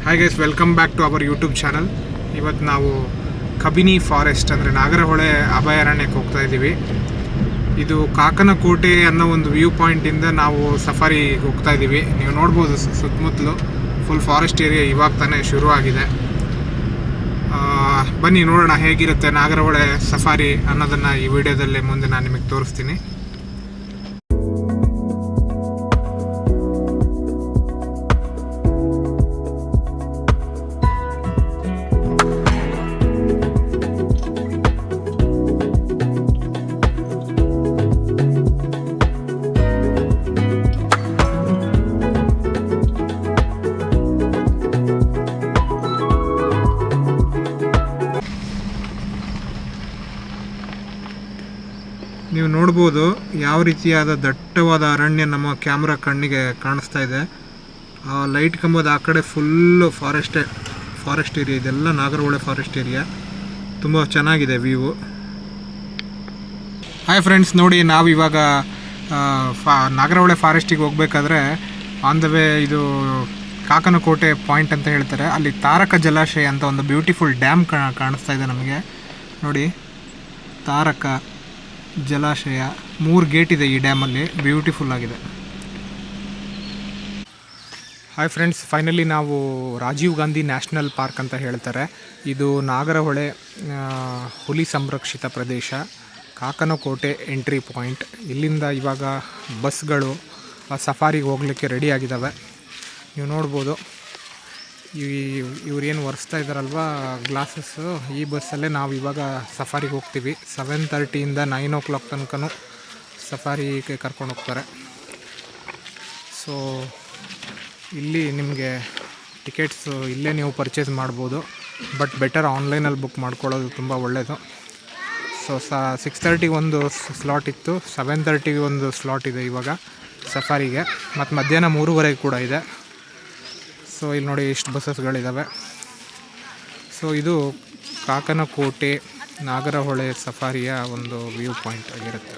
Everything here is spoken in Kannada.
Hi guys, welcome back to our YouTube channel. ಇವತ್ತು ನಾವು ಕಬಿನಿ ಫಾರೆಸ್ಟ್ ಅಂದರೆ ನಾಗರಹೊಳೆ ಅಭಯಾರಣ್ಯಕ್ಕೆ ಹೋಗ್ತಾ ಇದ್ದೀವಿ. ಇದು ಕಾಕನಕೋಟೆ ಅನ್ನೋ ಒಂದು ವ್ಯೂ ಪಾಯಿಂಟಿಂದ ನಾವು ಸಫಾರಿಗೆ ಹೋಗ್ತಾ ಇದ್ದೀವಿ. ನೀವು ನೋಡ್ಬೋದು ಸುತ್ತಮುತ್ತಲು ಫುಲ್ ಫಾರೆಸ್ಟ್ ಏರಿಯಾ ಇವಾಗ ತಾನೇ ಶುರು ಆಗಿದೆ. ಬನ್ನಿ ನೋಡೋಣ ಹೇಗಿರುತ್ತೆ ನಾಗರಹೊಳೆ ಸಫಾರಿ ಅನ್ನೋದನ್ನು ಈ ವಿಡಿಯೋದಲ್ಲಿ ಮುಂದೆ ನಾನು ನಿಮಗೆ ತೋರಿಸ್ತೀನಿ. ನೀವು ನೋಡ್ಬೋದು ಯಾವ ರೀತಿಯಾದ ದಟ್ಟವಾದ ಅರಣ್ಯ ನಮ್ಮ ಕ್ಯಾಮ್ರಾ ಕಣ್ಣಿಗೆ ಕಾಣಿಸ್ತಾ ಇದೆ. ಲೈಟ್ ಕಂಬದ ಆ ಕಡೆ ಫುಲ್ಲು ಫಾರೆಸ್ಟ್ ಏರಿಯಾ, ಇದೆಲ್ಲ ನಾಗರಹೊಳೆ ಫಾರೆಸ್ಟ್ ಏರಿಯಾ. ತುಂಬ ಚೆನ್ನಾಗಿದೆ ವ್ಯೂ. ಹಾಯ್ ಫ್ರೆಂಡ್ಸ್, ನೋಡಿ ನಾವು ಇವಾಗ ನಾಗರಹೊಳೆ ಫಾರೆಸ್ಟಿಗೆ ಹೋಗ್ಬೇಕಾದ್ರೆ ಆನ್ ದ ವೇ ಇದು ಕಾಕನಕೋಟೆ ಪಾಯಿಂಟ್ ಅಂತ ಹೇಳ್ತಾರೆ. ಅಲ್ಲಿ ತಾರಕ ಜಲಾಶಯ ಅಂತ ಒಂದು ಬ್ಯೂಟಿಫುಲ್ ಡ್ಯಾಮ್ ಕಾಣಿಸ್ತಾ ಇದೆ ನಮಗೆ. ನೋಡಿ, ತಾರಕ ಜಲಾಶಯ 3 ಗೇಟ್ ಇದೆ ಈ ಡ್ಯಾಮಲ್ಲಿ, ಬ್ಯೂಟಿಫುಲ್ ಆಗಿದೆ. ಹಾಯ್ ಫ್ರೆಂಡ್ಸ್, ಫೈನಲಿ ನಾವು ರಾಜೀವ್ ಗಾಂಧಿ ನ್ಯಾಷನಲ್ ಪಾರ್ಕ್ ಅಂತ ಹೇಳ್ತಾರೆ. ಇದು ನಾಗರಹೊಳೆ ಹುಲಿ ಸಂರಕ್ಷಿತ ಪ್ರದೇಶ, ಕಾಕನಕೋಟೆ ಎಂಟ್ರಿ ಪಾಯಿಂಟ್. ಇಲ್ಲಿಂದ ಇವಾಗ ಬಸ್ಗಳು ಸಫಾರಿಗೆ ಹೋಗಲಿಕ್ಕೆ ರೆಡಿ ಆಗಿದ್ದಾವೆ. ನೀವು ನೋಡ್ಬೋದು, ಇವ್ರೇನು ಒರೆಸ್ತಾ ಇದ್ದಾರಲ್ವ ಗ್ಲಾಸಸ್ಸು, ಈ ಬಸ್ಸಲ್ಲೇ ನಾವು ಇವಾಗ ಸಫಾರಿಗೆ ಹೋಗ್ತೀವಿ. 7:30 9 o'clock ತನಕ ಸಫಾರಿಗೆ ಕರ್ಕೊಂಡು ಹೋಗ್ತಾರೆ. ಸೊ ಇಲ್ಲಿ ನಿಮಗೆ ಟಿಕೆಟ್ಸು ಇಲ್ಲೇ ನೀವು ಪರ್ಚೇಸ್ ಮಾಡ್ಬೋದು, ಬಟ್ ಬೆಟರ್ ಆನ್ಲೈನಲ್ಲಿ ಬುಕ್ ಮಾಡ್ಕೊಳ್ಳೋದು ತುಂಬ ಒಳ್ಳೆಯದು. ಸೊ 6:30 ಒಂದು ಸ್ಲಾಟ್ ಇತ್ತು, 7:30 ಒಂದು ಸ್ಲಾಟ್ ಇದೆ ಇವಾಗ ಸಫಾರಿಗೆ, ಮತ್ತು ಮಧ್ಯಾಹ್ನ 3:30 ಕೂಡ ಇದೆ. ಸೊ ಇಲ್ಲಿ ನೋಡಿ ಎಷ್ಟು ಬಸ್ಸಸ್ಗಳಿದ್ದಾವೆ. ಸೊ ಇದು ಕಾಕನಕೋಟೆ ನಾಗರಹೊಳೆ ಸಫಾರಿಯ ಒಂದು ವ್ಯೂ ಪಾಯಿಂಟ್ ಆಗಿರುತ್ತೆ.